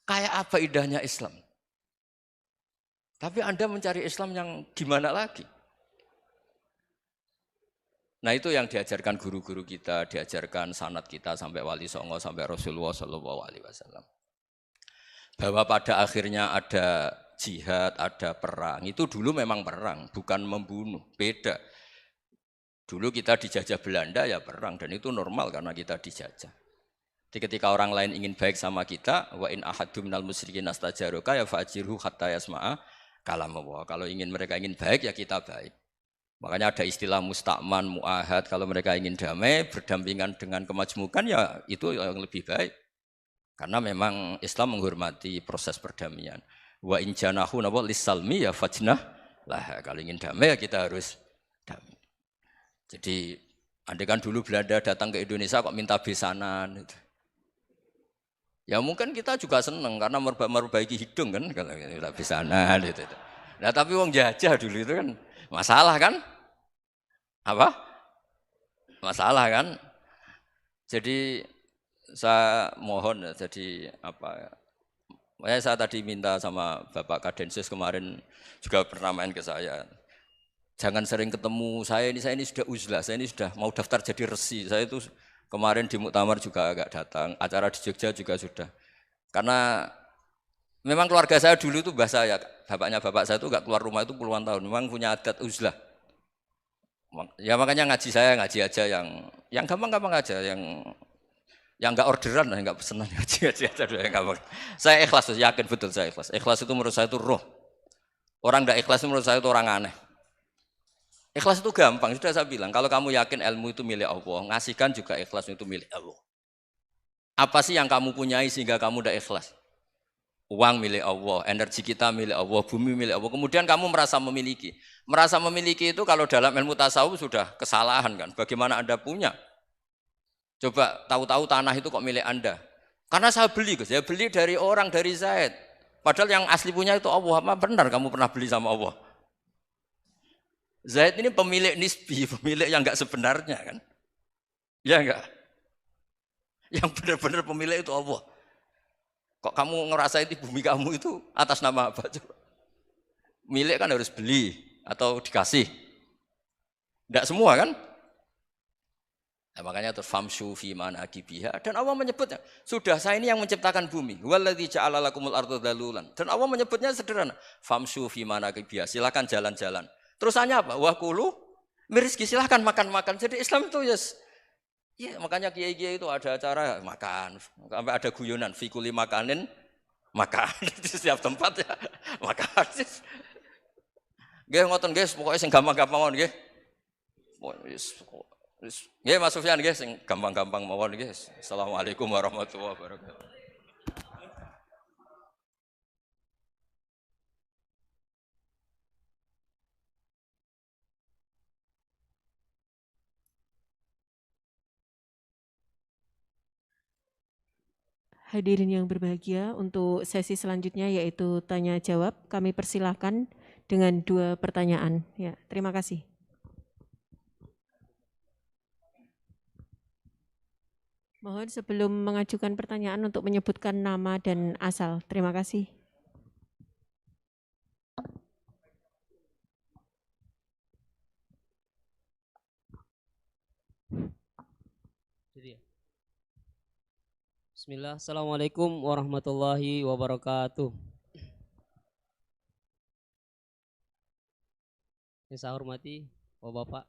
Kayak apa indahnya Islam? Tapi Anda mencari Islam yang gimana lagi? Nah itu yang diajarkan guru-guru kita, diajarkan sanad kita sampai Wali Songo, sampai Rasulullah SAW. Bahwa pada akhirnya ada jihad, ada perang. Itu dulu memang perang, bukan membunuh, beda. Dulu kita dijajah Belanda ya perang, dan itu normal karena kita dijajah. Jadi ketika orang lain ingin baik sama kita, wa in ahadum minal musyrikin astajaroka ya fa'jirhu hatta yasma'a kalam Allah. Kalau mereka ingin baik ya kita baik. Makanya ada istilah musta'man, mu'ahad. Kalau mereka ingin damai, berdampingan dengan kemajmukan ya itu yang lebih baik. Karena memang Islam menghormati proses perdamaian. Wa in janahu nawa lissalmi ya fajnah lah. Kalau ingin damai ya kita harus damai. Jadi andai kan dulu Belanda datang ke Indonesia kok minta besanan gitu. Ya mungkin kita juga seneng karena memperbaiki hidung kan kalau kita besanan gitu. Nah tapi wong jajah dulu itu kan masalah kan? Apa? Masalah kan? Jadi saya mohon ya, jadi apa? Saya tadi minta sama Bapak Kadensus kemarin juga pernah main ke saya. Jangan sering ketemu saya ini sudah uzlah, saya ini sudah mau daftar jadi resi. Saya itu kemarin di muktamar juga agak datang, acara di Jogja juga sudah. Karena memang keluarga saya dulu itu mbah saya, bapaknya bapak saya itu enggak keluar rumah itu puluhan tahun, memang punya adat uzlah. Ya makanya ngaji saya ngaji aja yang gampang-gampang aja, yang enggak orderan, yang enggak pesenan ngaji aja dulu yang gampang. Saya ikhlas, yakin betul saya ikhlas. Ikhlas itu menurut saya itu roh. Orang enggak ikhlas menurut saya itu orang aneh. Ikhlas itu gampang, sudah saya bilang. Kalau kamu yakin ilmu itu milik Allah, ngasihkan juga ikhlas itu milik Allah. Apa sih yang kamu punyai sehingga kamu udah ikhlas? Uang milik Allah, energi kita milik Allah, bumi milik Allah. Kemudian kamu merasa memiliki. Merasa memiliki itu kalau dalam ilmu tasawuf sudah kesalahan kan. Bagaimana Anda punya? Coba tahu-tahu tanah itu kok milik Anda. Karena saya beli, saya beli dari orang, dari Zaid. Padahal yang asli punya itu Allah. Apa benar kamu pernah beli sama Allah? Zaid ini pemilik nisbi, pemilik yang enggak sebenarnya kan. Ya enggak? Yang benar-benar pemilik itu Allah. Kok kamu ngerasa itu bumi kamu itu atas nama apa? Coba. Milik kan harus beli atau dikasih. Enggak semua kan? Nah, makanya terus famshu fi manakibiha dan Allah menyebutnya, sudah saya ini yang menciptakan bumi. Waladzi ja'ala lakumul arda dalulan. Dan Allah menyebutnya sederhana, famshu fi manakibiha, silakan jalan-jalan. Terusannya apa? Wa kulu mirizki, silakan makan-makan. Jadi Islam itu yes. Ya, makanya kiai-kiai itu ada acara makan, sampai ada guyonan fikuli makanin makan di setiap tempat ya makan. Nggih ngoten nggih, pokoke sing gampang-gampang mawon nggih. Nggih Mas Sufyan nggih sing gampang-gampang mawon nggih. Assalamualaikum warahmatullahi wabarakatuh. Hadirin yang berbahagia, untuk sesi selanjutnya yaitu tanya jawab, kami persilahkan dengan 2 pertanyaan. Ya, terima kasih. Mohon sebelum mengajukan pertanyaan untuk menyebutkan nama dan asal. Terima kasih. Bismillah, Assalamualaikum warahmatullahi wabarakatuh. Yang saya hormati Bapak-Bapak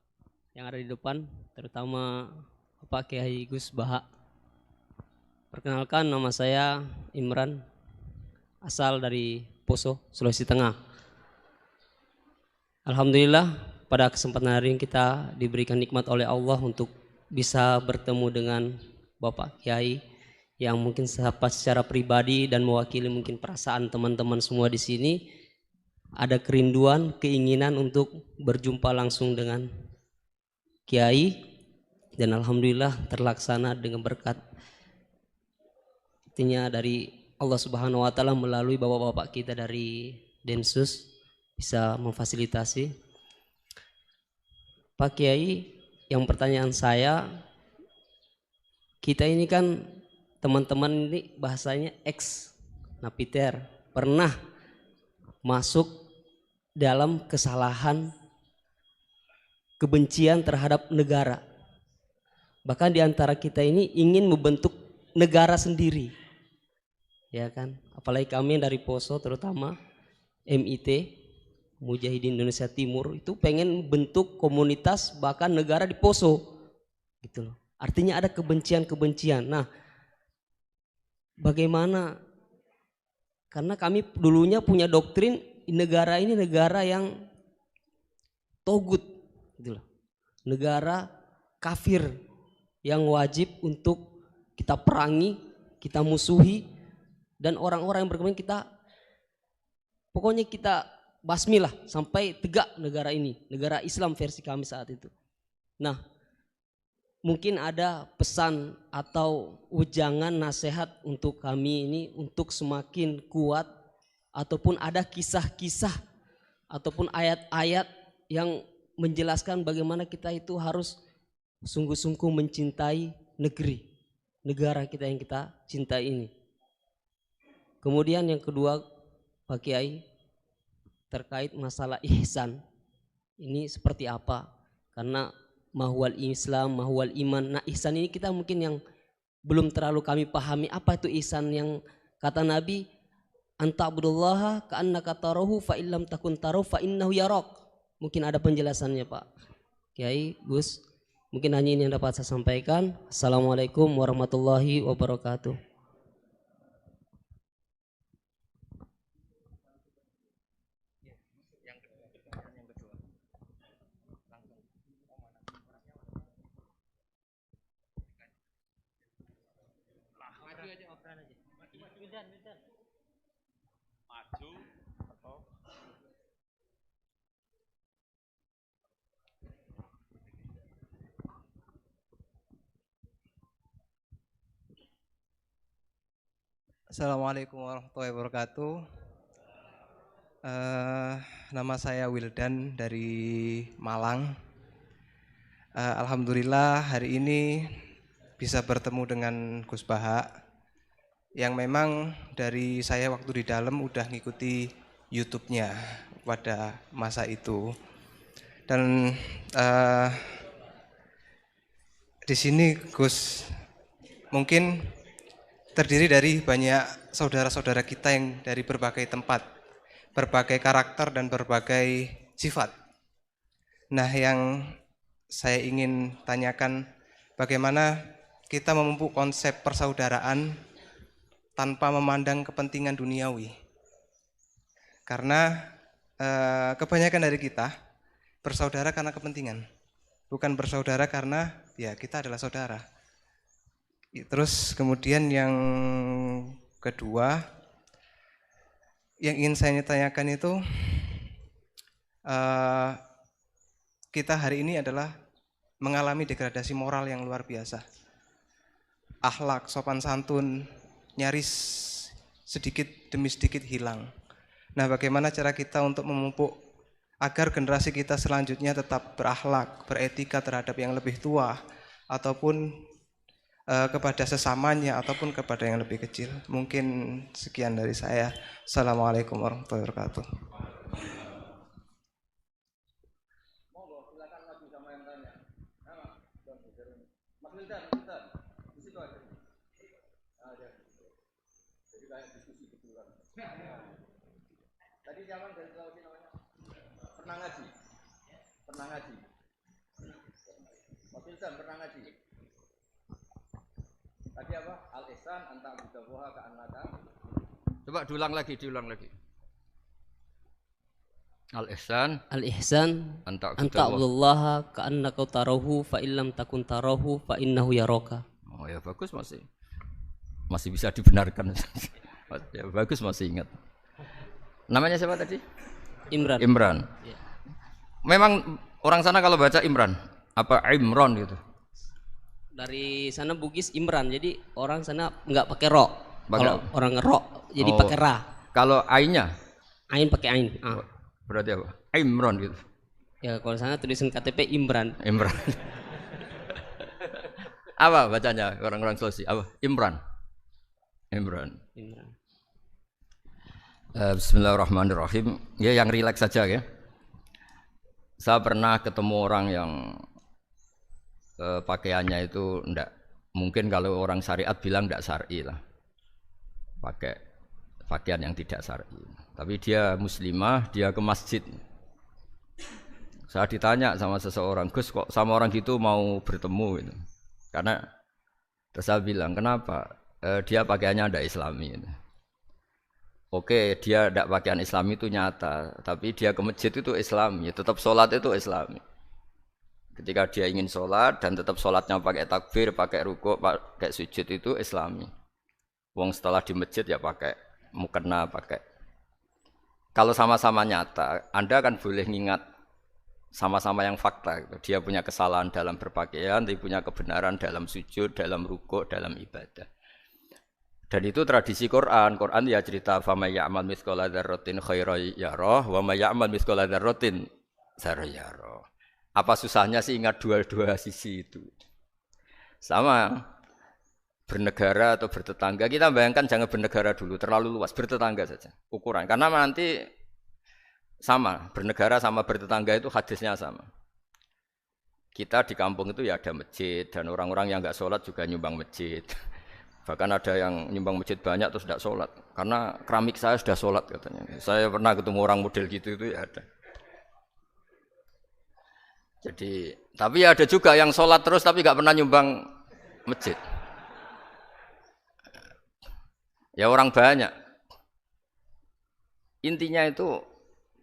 yang ada di depan, terutama Bapak Kiai Gus Baha. Perkenalkan, nama saya Imran, asal dari Poso, Sulawesi Tengah. Alhamdulillah pada kesempatan hari ini kita diberikan nikmat oleh Allah untuk bisa bertemu dengan Bapak Kiai yang mungkin secara pribadi dan mewakili mungkin perasaan teman-teman semua di sini, ada kerinduan, keinginan untuk berjumpa langsung dengan Kiai, dan alhamdulillah terlaksana dengan berkat artinya dari Allah Subhanahu wa taala melalui bapak-bapak kita dari Densus bisa memfasilitasi. Pak Kiai, yang pertanyaan saya, kita ini kan teman-teman ini bahasanya X, Napiter pernah masuk dalam kesalahan kebencian terhadap negara. Bahkan di antara kita ini ingin membentuk negara sendiri. Ya kan? Apalagi kami dari Poso terutama MIT Mujahidin Indonesia Timur itu pengen bentuk komunitas bahkan negara di Poso. Gitu loh. Artinya ada kebencian-kebencian. Nah, bagaimana? Karena kami dulunya punya doktrin negara ini negara yang togut, gitu loh. Negara kafir yang wajib untuk kita perangi, kita musuhi, dan orang-orang yang berkembang kita, pokoknya kita basmi lah sampai tegak negara ini, negara Islam versi kami saat itu. Nah, mungkin ada pesan atau ujangan nasihat untuk kami ini untuk semakin kuat, ataupun ada kisah-kisah ataupun ayat-ayat yang menjelaskan bagaimana kita itu harus sungguh-sungguh mencintai negara kita yang kita cintai ini. Kemudian yang kedua Pak Kiai, terkait masalah ihsan ini seperti apa? Karena mahwal Islam, mahwal iman. Nah, ihsan ini kita mungkin yang belum terlalu kami pahami apa itu ihsan, yang kata Nabi anta'budullaha ka'annaka tarahu fa illam takun tarahu fa innahu yarak. Mungkin ada penjelasannya Pak Kiai, Gus. Mungkin hanya ini yang dapat saya sampaikan. Assalamualaikum warahmatullahi wabarakatuh. Assalamualaikum warahmatullahi wabarakatuh. Nama saya Wildan dari Malang. Alhamdulillah hari ini bisa bertemu dengan Gus Baha, yang memang dari saya waktu di dalam udah ngikuti YouTube-nya pada masa itu. Dan di sini Gus mungkin terdiri dari banyak saudara-saudara kita yang dari berbagai tempat, berbagai karakter dan berbagai sifat. Nah, yang saya ingin tanyakan, bagaimana kita memupuk konsep persaudaraan tanpa memandang kepentingan duniawi. Karena kebanyakan dari kita bersaudara karena kepentingan, bukan bersaudara karena ya kita adalah saudara. Terus kemudian yang kedua yang ingin saya tanyakan itu, kita hari ini adalah mengalami degradasi moral yang luar biasa. Akhlak, sopan santun nyaris sedikit demi sedikit hilang. Nah, bagaimana cara kita untuk memupuk agar generasi kita selanjutnya tetap berakhlak, beretika terhadap yang lebih tua, ataupun kepada sesamanya, ataupun kepada yang lebih kecil. Mungkin sekian dari saya. Assalamualaikum warahmatullahi wabarakatuh. Tadi siapa dari Sulawesi namanya? Pernah ngaji? Pernah ngaji? Mas Wildan pernah ngaji? Tadi apa? Al-ihsan anta abudahuha ka'annaka. Coba diulang lagi. Al-ihsan anta abudallaha ka'annaka tarahu fa illam takun tarahu fa innahu yaraka. Oh ya, bagus, masih bisa dibenarkan. Ya, bagus, masih ingat. Namanya siapa tadi? Imran. Ya. Memang orang sana kalau baca Imran, apa Imron gitu? Dari sana Bugis Imran, jadi orang sana nggak pakai ro. Kalau orang ro, jadi pakai ra. Kalau ainnya? Ain pakai ain. Berarti apa? Imron gitu. Ya kalau sana tulisan KTP Imran. Apa bacanya orang-orang Sulawesi? Apa? Imran. Bismillahirrahmanirrahim. Ya yang rileks saja ya. Saya pernah ketemu orang yang pakaiannya itu ndak, mungkin kalau orang syariat bilang ndak syar'i lah. Pakai pakaian yang tidak syar'i. Tapi dia muslimah, dia ke masjid. Saya ditanya sama seseorang, "Gus, kok sama orang gitu mau bertemu gitu?" Karena terus saya bilang, "Kenapa?" Dia pakaiannya ndak islami gitu. Oke, dia tidak pakaian Islam itu nyata, tapi dia ke masjid itu Islam, ya tetap sholat itu Islam. Ketika dia ingin sholat dan tetap sholatnya pakai takbir, pakai rukuk, pakai sujud itu Islami. Wong setelah di masjid ya pakai mukena, pakai. Kalau sama-sama nyata, Anda kan boleh ngingat sama-sama yang fakta. Gitu. Dia punya kesalahan dalam berpakaian, dia punya kebenaran dalam sujud, dalam rukuk, dalam ibadah. Dan itu tradisi Quran. Quran ya cerita fama ya'mal mithqala dzarratin khairan yarah wa may ya'mal mithqala dzarratin syarran yarah. Apa susahnya sih ingat dua-dua sisi itu? Sama bernegara atau bertetangga. Kita bayangkan jangan bernegara dulu, terlalu luas, bertetangga saja. Ukuran. Karena nanti sama, bernegara sama bertetangga itu hadisnya sama. Kita di kampung itu ya ada masjid dan orang-orang yang enggak sholat juga nyumbang masjid. Bahkan ada yang nyumbang masjid banyak terus tidak sholat. Karena keramik saya sudah sholat katanya. Saya pernah ketemu orang model gitu itu ya ada. Jadi, tapi ada juga yang sholat terus tapi nggak pernah nyumbang masjid. Ya orang banyak. Intinya itu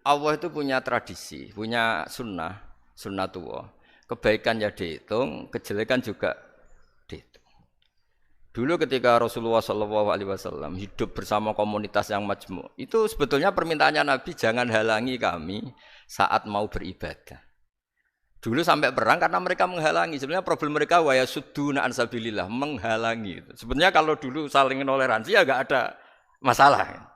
Allah itu punya tradisi, punya sunnatullah. Kebaikan ya dihitung, kejelekan juga dihitung. Dulu ketika Rasulullah SAW hidup bersama komunitas yang majmu', itu sebetulnya permintaannya Nabi jangan halangi kami saat mau beribadah. Dulu sampai perang karena mereka menghalangi. Sebenarnya problem mereka wa yasudduna an sabilillah, menghalangi. Sebenarnya kalau dulu saling toleransi ya enggak ada masalah.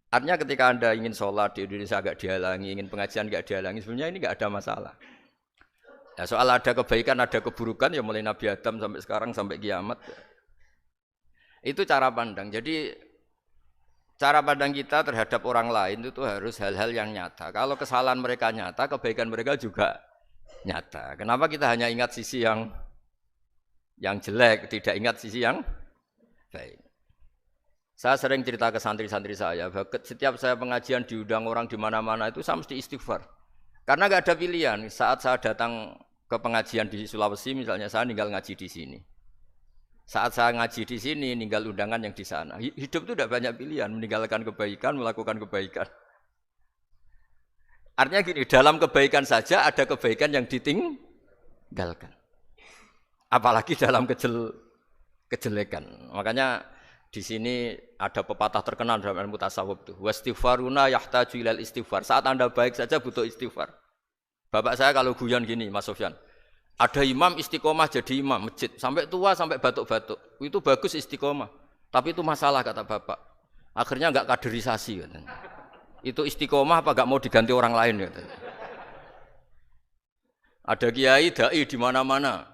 Artinya ketika Anda ingin sholat di Indonesia agak dihalangi, ingin pengajian enggak dihalangi, sebenarnya ini enggak ada masalah. Ya, soal ada kebaikan, ada keburukan ya mulai Nabi Adam sampai sekarang sampai kiamat. Itu cara pandang. Jadi cara pandang kita terhadap orang lain itu harus hal-hal yang nyata. Kalau kesalahan mereka nyata, kebaikan mereka juga nyata. Kenapa kita hanya ingat sisi yang jelek, tidak ingat sisi yang baik? Saya sering cerita ke santri-santri saya, setiap saya pengajian diundang orang di mana-mana itu saya mesti istighfar. Karena nggak ada pilihan. Saat saya datang ke pengajian di Sulawesi, misalnya saya tinggal ngaji di sini. Saat saya ngaji di sini, ninggal undangan yang di sana. Hidup itu tidak banyak pilihan, meninggalkan kebaikan, melakukan kebaikan. Artinya gini, dalam kebaikan saja ada kebaikan yang ditinggalkan. Apalagi dalam kejelekan. Makanya di sini ada pepatah terkenal dalam ilmu tasawuf tuh. Wastighfaruna yahtaju ilal istighfar. Saat Anda baik saja butuh istighfar. Bapak saya kalau guyon gini, Mas Sofyan. Ada imam istiqomah jadi imam masjid sampai tua sampai batuk-batuk. Itu bagus istiqomah. Tapi itu masalah kata bapak. Akhirnya enggak kaderisasi katanya. Itu istiqomah apa enggak mau diganti orang lain katanya. Ada kiai dai di mana-mana.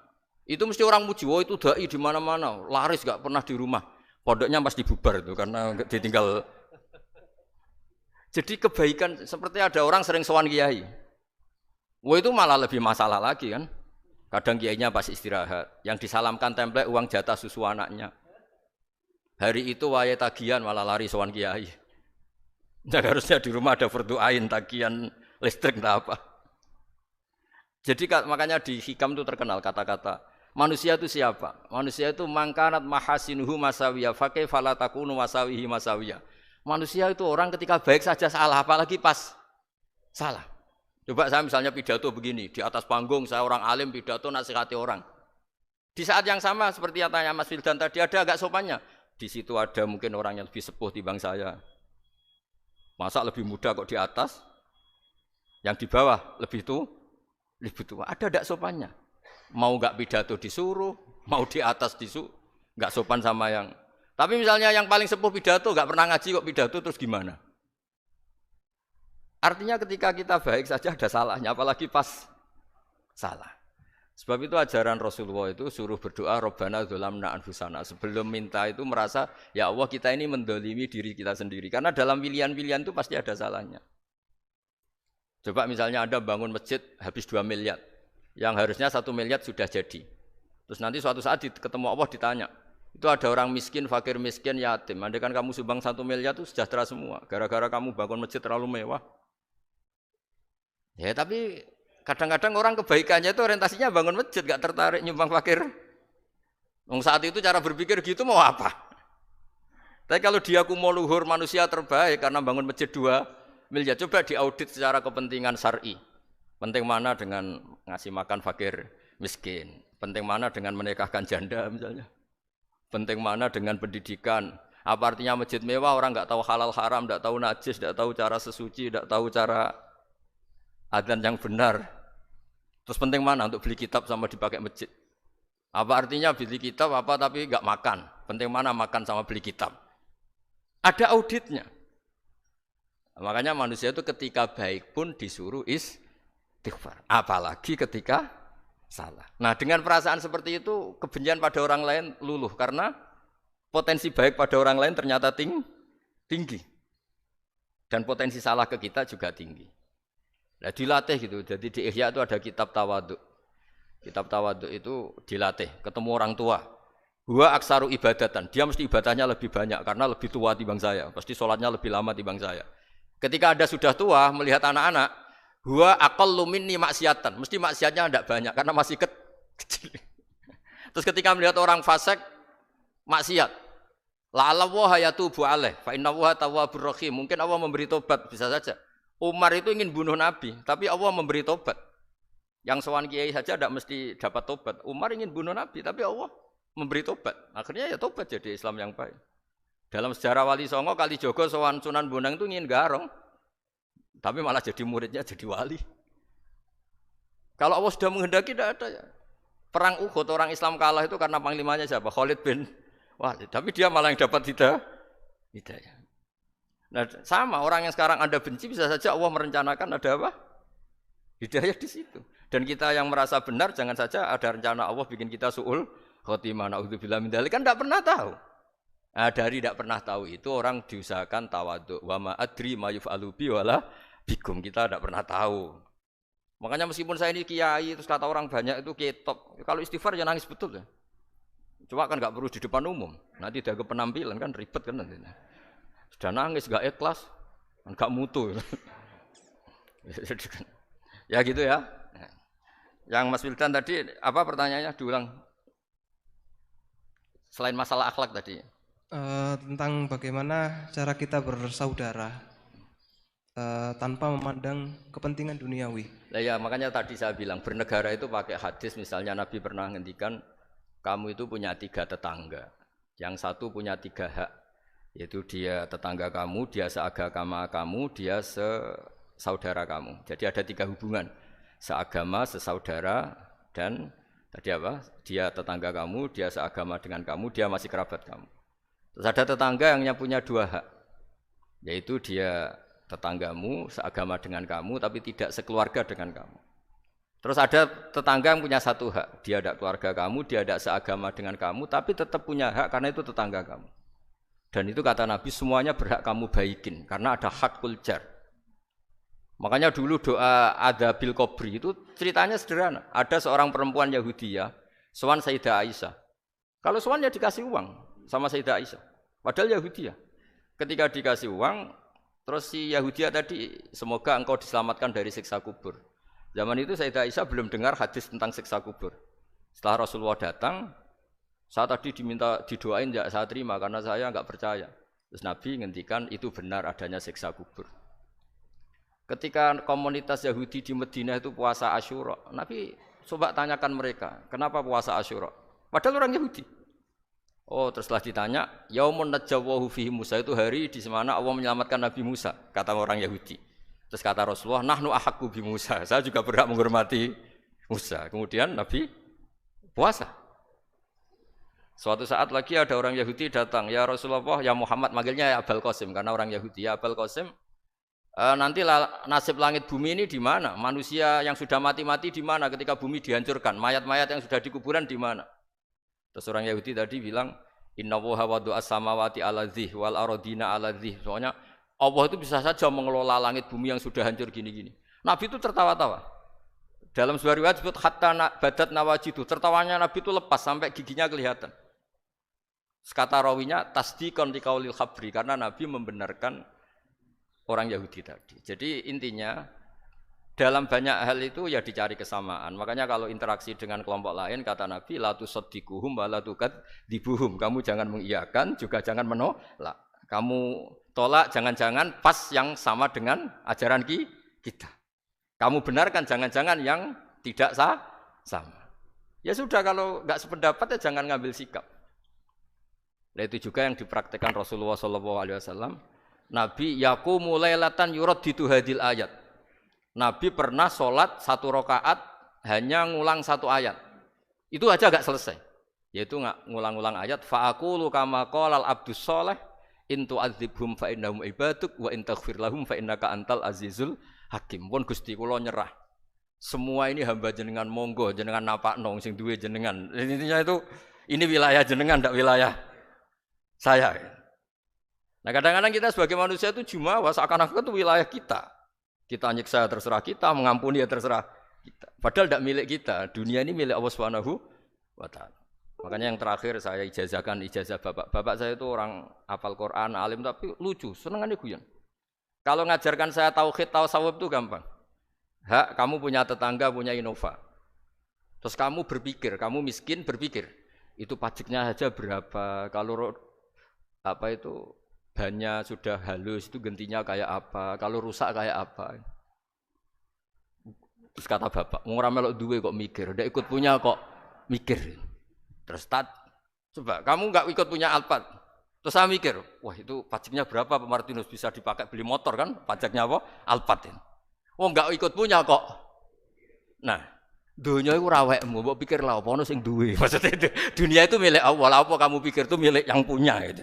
Itu mesti orang muji, "Oh itu dai di mana-mana, laris enggak pernah di rumah." Pondoknya pasti bubar itu karena ditinggal. Jadi kebaikan seperti ada orang sering sowan kiai. Wah itu malah lebih masalah lagi kan. Kadang kiainya pas istirahat, yang disalamkan template uang jatah susu anaknya. Hari itu waya tagihan malah lari sowan kiai. Dan harusnya di rumah ada fardu'ain tagihan listrik entah apa. Jadi makanya di hikam itu terkenal kata-kata manusia itu siapa? Manusia itu mangkanat mahasinuhu masawiyah fakih falatakunu masawihi masawiyah. Manusia itu orang ketika baik saja salah, apalagi pas salah. Coba saya misalnya pidato begini, di atas panggung saya orang alim pidato nasihati orang. Di saat yang sama seperti yang tanya Mas Wildan tadi ada agak sopannya. Di situ ada mungkin orang yang lebih sepuh timbang saya. Masa lebih muda kok di atas? Yang di bawah lebih tua? Ada agak sopannya. Mau enggak pidato disuruh, mau di atas disuruh, enggak sopan sama yang. Tapi misalnya yang paling sepuh pidato enggak pernah ngaji kok pidato terus gimana? Artinya ketika kita baik saja ada salahnya, apalagi pas salah. Sebab itu ajaran Rasulullah itu suruh berdoa Rabbana dzolamna anfusana. Sebelum minta itu merasa, ya Allah kita ini mendolimi diri kita sendiri. Karena dalam pilihan-pilihan itu pasti ada salahnya. Coba misalnya Anda bangun masjid habis 2 miliar. Yang harusnya 1 miliar sudah jadi. Terus nanti suatu saat ketemu Allah ditanya, itu ada orang miskin, fakir miskin, yatim. Andai kan kamu sumbang 1 miliar itu sejahtera semua. Gara-gara kamu bangun masjid terlalu mewah. Ya tapi kadang-kadang orang kebaikannya itu orientasinya bangun masjid, gak tertarik nyumbang fakir. Saat itu cara berpikir gitu mau apa? Tapi kalau dia kumuluhur manusia terbaik karena bangun masjid 2 miliar, coba diaudit secara kepentingan syar'i. Penting mana dengan ngasih makan fakir miskin? Penting mana dengan menikahkan janda misalnya? Penting mana dengan pendidikan? Apa artinya masjid mewah orang nggak tahu halal haram, nggak tahu najis, nggak tahu cara sesuci, nggak tahu cara adzan yang benar. Terus penting mana untuk beli kitab sama dipakai masjid? Apa artinya beli kitab apa tapi nggak makan? Penting mana makan sama beli kitab? Ada auditnya. Makanya manusia itu ketika baik pun disuruh istighfar. Apalagi ketika salah. Nah dengan perasaan seperti itu kebencian pada orang lain luluh karena potensi baik pada orang lain ternyata tinggi. Dan potensi salah ke kita juga tinggi. Nah dilatih gitu, jadi di Ihya itu ada kitab tawaduk. Kitab tawaduk itu dilatih, ketemu orang tua. Huwa aksaru ibadatan, dia mesti ibadahnya lebih banyak karena lebih tua timbang saya. Pasti sholatnya lebih lama timbang saya. Ketika Anda sudah tua, melihat anak-anak, huwa aqallu minni maksiatan, mesti maksiatnya tidak banyak karena masih kecil. Terus ketika melihat orang fasik, maksiat. La'alla wa yatubu alaih, fa inna wa tawwabur rahim. Mungkin Allah memberi tobat, bisa saja. Umar itu ingin bunuh Nabi, tapi Allah memberi tobat. Yang sowan kiai saja tidak mesti dapat tobat. Umar ingin bunuh Nabi, tapi Allah memberi tobat. Akhirnya ya tobat jadi Islam yang baik. Dalam sejarah Wali Songo, Kalijogo sowan Sunan Bonang itu ingin garong, tapi malah jadi muridnya jadi wali. Kalau Allah sudah menghendaki tidak ada ya. Perang Uhud orang Islam kalah itu karena panglimanya siapa? Khalid bin Walid. Tapi dia malah yang dapat hidayah. Nah, sama orang yang sekarang Anda benci bisa saja Allah merencanakan ada apa? Hidayah di situ. Dan kita yang merasa benar jangan saja ada rencana Allah bikin kita su'ul khotimah, na'udzubillah min dzalik, kan tidak pernah tahu. Nah, dari tidak pernah tahu itu orang diusahakan tawadhu. Wa ma adri ma yuf'alu bi wala bikum, kita tidak pernah tahu. Makanya meskipun saya ini kiai terus kata orang banyak itu ketop, kalau istighfar ya nangis betul ya. Cuma kan nggak perlu di depan umum. Nanti ada penampilan kan ribet kan nanti. Sudah nangis, gak ikhlas, gak mutu. Ya gitu ya. Yang Mas Wildan tadi, apa pertanyaannya? Diulang. Selain masalah akhlak tadi. Tentang bagaimana cara kita bersaudara tanpa memandang kepentingan duniawi. Nah ya, makanya tadi saya bilang, bernegara itu pakai hadis, misalnya Nabi pernah ngendikan, kamu itu punya 3 tetangga. Yang satu punya 3 hak. Yaitu dia tetangga kamu, dia seagama kamu, dia sesaudara kamu. Jadi ada 3 hubungan, seagama, sesaudara, dan tadi apa? Dia tetangga kamu, dia seagama dengan kamu, dia masih kerabat kamu. Terus ada tetangga yang punya 2 hak, yaitu dia tetanggamu, seagama dengan kamu, tapi tidak sekeluarga dengan kamu. Terus ada tetangga yang punya 1 hak, dia tidak keluarga kamu, dia tidak seagama dengan kamu, tapi tetap punya hak karena itu tetangga kamu. Dan itu kata Nabi semuanya berhak kamu baikin karena ada hakul jar. Makanya dulu doa ada bil kubri itu ceritanya sederhana. Ada seorang perempuan Yahudi ya, sowan Sayyidah Aisyah. Kalau sowan ya dikasih uang sama Sayyidah Aisyah. Padahal Yahudi ya. Ketika dikasih uang, terus si Yahudi tadi semoga engkau diselamatkan dari siksa kubur. Zaman itu Sayyidah Aisyah belum dengar hadis tentang siksa kubur. Setelah Rasulullah datang, saya tadi diminta didoain ya saya terima karena saya enggak percaya. Terus Nabi ngendikan itu benar adanya siksa kubur. Ketika komunitas Yahudi di Madinah itu puasa Asyura, Nabi coba tanyakan mereka, kenapa puasa Asyura? Padahal orang Yahudi. Oh, terus setelah ditanya, yaumun najjawahu fihi Musa, itu hari di mana Allah menyelamatkan Nabi Musa, kata orang Yahudi. Terus kata Rasulullah, nahnu ahaqqu bi Musa, saya juga berhak menghormati Musa. Kemudian Nabi puasa. Suatu saat lagi ada orang Yahudi datang, ya Rasulullah, ya Muhammad, manggilnya ya Abul Qasim karena orang Yahudi, ya Abul Qasim, Nanti nasib langit bumi ini di mana? Manusia yang sudah mati-mati di mana ketika bumi dihancurkan? Mayat-mayat yang sudah di kuburan di mana? Terus orang Yahudi tadi bilang, Inna woha wadu as-samawati ala dzih wal arodina ala dzih. Soalnya Allah itu bisa saja mengelola langit bumi yang sudah hancur gini-gini. Nabi itu tertawa-tawa. Dalam sebuah riwayat disebut hatta badat nawajidu. Tertawanya Nabi itu lepas sampai giginya kelihatan. Kata rawinya tasdiqan liqaulil khabri, karena Nabi membenarkan orang Yahudi tadi. Jadi intinya dalam banyak hal itu ya dicari kesamaan. Makanya kalau interaksi dengan kelompok lain kata Nabi la tusaddiquhum wa la tukadzibuhum. Kamu jangan mengiyakan juga jangan menolak. Kamu tolak jangan-jangan pas yang sama dengan ajaran kita. Kamu benarkan jangan-jangan yang tidak sama. Ya sudah, kalau enggak sependapat ya jangan ngambil sikap. Nah, itu juga yang dipraktekkan Rasulullah SAW. Nabi yaqumu lailatan yuraddidu hadil ayat. Nabi pernah sholat 1 rakaat hanya ngulang 1 ayat. Itu aja agak selesai. Yaitu ngulang-ngulang ayat fa'aqulu kama qalal abdus sholeh in tu'adzibhum fa innahum ibaduk wa in taghfir lahum fa innaka antal azizul hakim. Pun Gusti kula nyerah. Semua ini hamba jenengan, monggo jenengan napakno sing duwe jenengan. Intinya itu ini wilayah jenengan ndak wilayah saya. Nah, kadang-kadang kita sebagai manusia itu jumawa seakan-akan itu wilayah kita. Kita nyiksa terserah kita, mengampuni ya terserah kita. Padahal tidak milik kita. Dunia ini milik Allah Subhanahu wa taala. Makanya yang terakhir saya ijazah bapak. Bapak saya itu orang hafal Quran, alim tapi lucu, senengannya guyon. Kalau ngajarkan saya tauhid, tasawuf itu gampang. Hak, kamu punya tetangga, punya Innova. Terus kamu berpikir, kamu miskin berpikir, itu pajaknya saja berapa? Kalau bannya sudah halus, itu gantinya kayak apa? Kalau rusak kayak apa? Terus kata bapak, orang melok duwe kok mikir, udah ikut punya kok mikir. Terus coba kamu nggak ikut punya Alphard. Terus saya mikir, wah itu pajaknya berapa Pak Martinus, bisa dipakai beli motor kan? Pajaknya apa? Alphard ini. Oh nggak ikut punya kok. Nah, dunia itu rawekmu, mbok pikir lah apa ono sing duwe. Maksudnya itu, dunia itu milik Allah, apa kamu pikir itu milik yang punya gitu.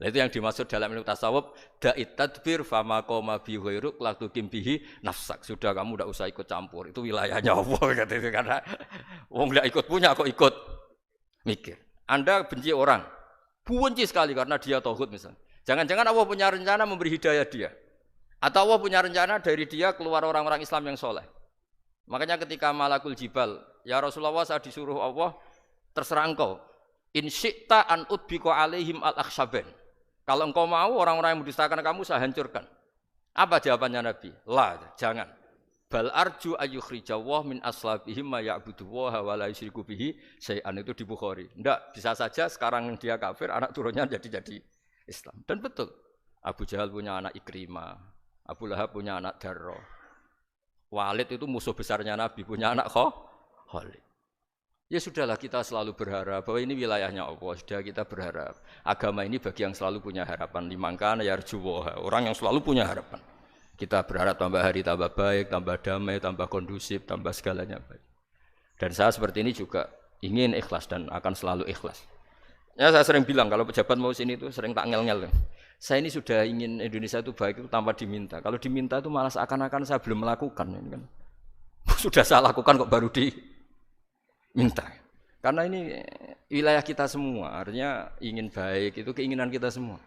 Nah, itu yang dimaksud dalam ilmu tasawuf, da'it tadbir fama qoma bi ghairuk la tuqim bihi nafsak. Sudah kamu enggak usah ikut campur, itu wilayahnya Allah kata itu, karena wong enggak ikut punya kok ikut mikir. Anda benci orang, benci sekali karena dia tauhid misalnya. Jangan-jangan Allah punya rencana memberi hidayah dia. Atau Allah punya rencana dari dia keluar orang-orang Islam yang soleh. Makanya ketika Malakul Jibal, ya Rasulullah saya disuruh Allah, terserah engkau. In syi'ta an udbiqa alaihim al-akhshaban. Kalau engkau mau orang-orang yang mendustakan kamu saya hancurkan. Apa jawabannya Nabi? La, jangan. Bal arju ayyukhrijawah min aslabihim ma ya'budu wa la yusyriku bihi syai'an, itu di Bukhari. Enggak, bisa saja sekarang dia kafir, anak turunnya jadi Islam. Dan betul. Abu Jahal punya anak Ikrimah, Abu Lahab punya anak Darro. Walid itu musuh besarnya Nabi, punya anak Khalid. Ya sudahlah, kita selalu berharap bahwa ini wilayahnya Allah. Sudah kita berharap. Agama ini bagi yang selalu punya harapan. Limangkana yarjuwaha, orang yang selalu punya harapan. Kita berharap tambah hari tambah baik, tambah damai, tambah kondusif, tambah segalanya baik. Dan saya seperti ini juga ingin ikhlas dan akan selalu ikhlas. Ya saya sering bilang kalau pejabat mau sini itu sering tak ngel-ngel. Saya ini sudah ingin Indonesia itu baik itu tanpa diminta. Kalau diminta itu malah seakan-akan saya belum melakukan. Ini kan. Sudah saya lakukan kok baru diminta. Karena ini wilayah kita semua. Artinya ingin baik itu keinginan kita semua.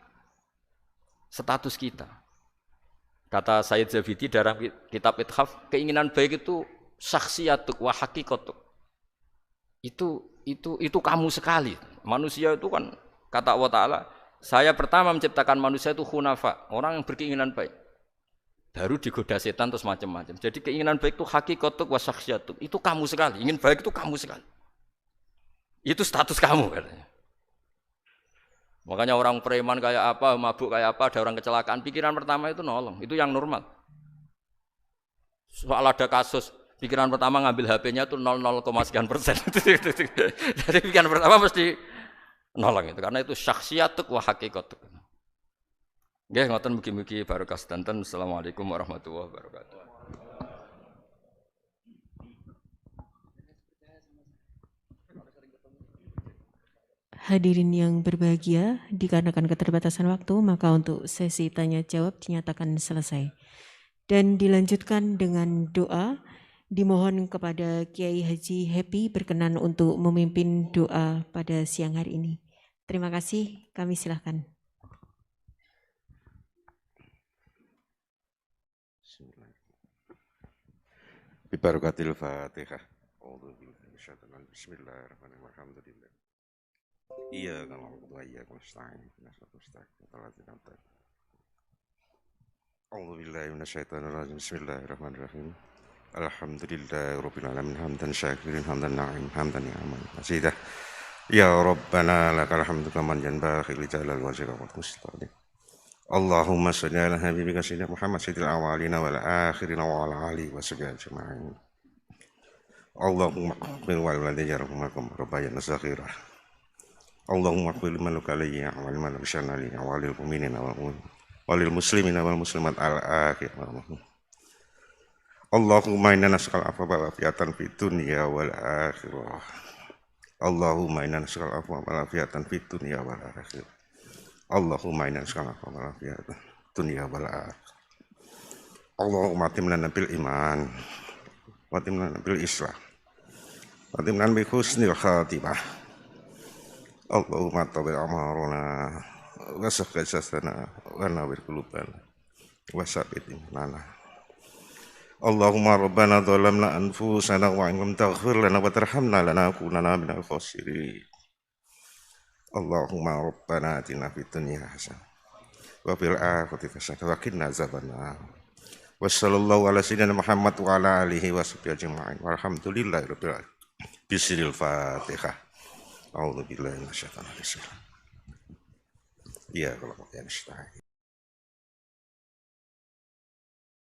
Status kita. Kata Sayyid Zabidi dalam kitab Ithaf, keinginan baik itu syakhsiyatuk wa hakikatuk. Itu kamu sekali. Manusia itu kan kata Allah Ta'ala, saya pertama menciptakan manusia itu hunafa, orang yang berkeinginan baik. Baru digoda setan terus macam-macam. Jadi keinginan baik itu hakikatuk wa syakhsiyatuk. Itu kamu sekali. Ingin baik itu kamu sekali. Itu status kamu katanya. Makanya orang preman kayak apa, mabuk kayak apa, ada orang kecelakaan, pikiran pertama itu nolong. Itu yang normal. Soal ada kasus, pikiran pertama ngambil HP-nya itu 0,0%. Jadi pikiran pertama mesti nolong itu, karena itu syakhsiyatuk wa hakikatuk. Nggih, ngoten mugi-mugi barokah sedanten. Assalamualaikum warahmatullahi wabarakatuh. Hadirin yang berbahagia, dikarenakan keterbatasan waktu, maka untuk sesi tanya jawab dinyatakan selesai. Dan dilanjutkan dengan doa, dimohon kepada Kiai Haji Happy berkenan untuk memimpin doa pada siang hari ini. Terima kasih, kami silahkan. Bibarakatil Fatihah. Bismillahirrahmanirrahim. Iya kalau iya nasta'in. A'udzubillahi minasyaitonirrajim. Bismillahirrahmanirrahim. Alhamdulillahirabbil alamin hamdan syakirin hamdan na'im hamdan ni'aman masidah. Ya Rabbana lakal hamdu kaman yanbaghi li jalal wajhika wal mustaqim. Allahumma shalli ala habibika sayyidina Muhammad sayyidil awwalina wal akhirina wa ala alihi wa sahbihi ajma'in. Allahumma qbil wal walidayya rahmakum rabbayana saghira. Allahumma qbil man lukaliyya wa man bishana li wa lil mu'minina wal muslimina wal muslimat al akhir. Allahumma inna nas'aluka al-afwa wal afiyatan fid dunya wal akhirah. Allahumma inna nas'aluka al-afwa wal afiyatan fid dunya wal akhirah. Allahumma inna nas'aluka al-afwa wal afiyatan fid dunya wal akhirah. Allahumma atimna bil iman wa atimna bil islam wa atimna bi husnil khatimah. Allahumma tabi amaruna wa sahih jasana wa nawwir qulubana wa sabbit imanana. Allahumma rabbana dhalamna anfusana wa in lam taghfir lana wa tarhamna lanakunanna minal khasirin. Allahumma rabbana atina fid dunya hasanah wa fil akhirati hasanah wa qina azabannar. Wa sallallahu ala sayyidina Muhammad wa ala alihi wa sahbihi ajma'in. Walhamdulillahi rabbil alamin. Bismil Fatihah. A'udzu billahi minasyaitonir rajim. Iya kalau pakai nasta'in.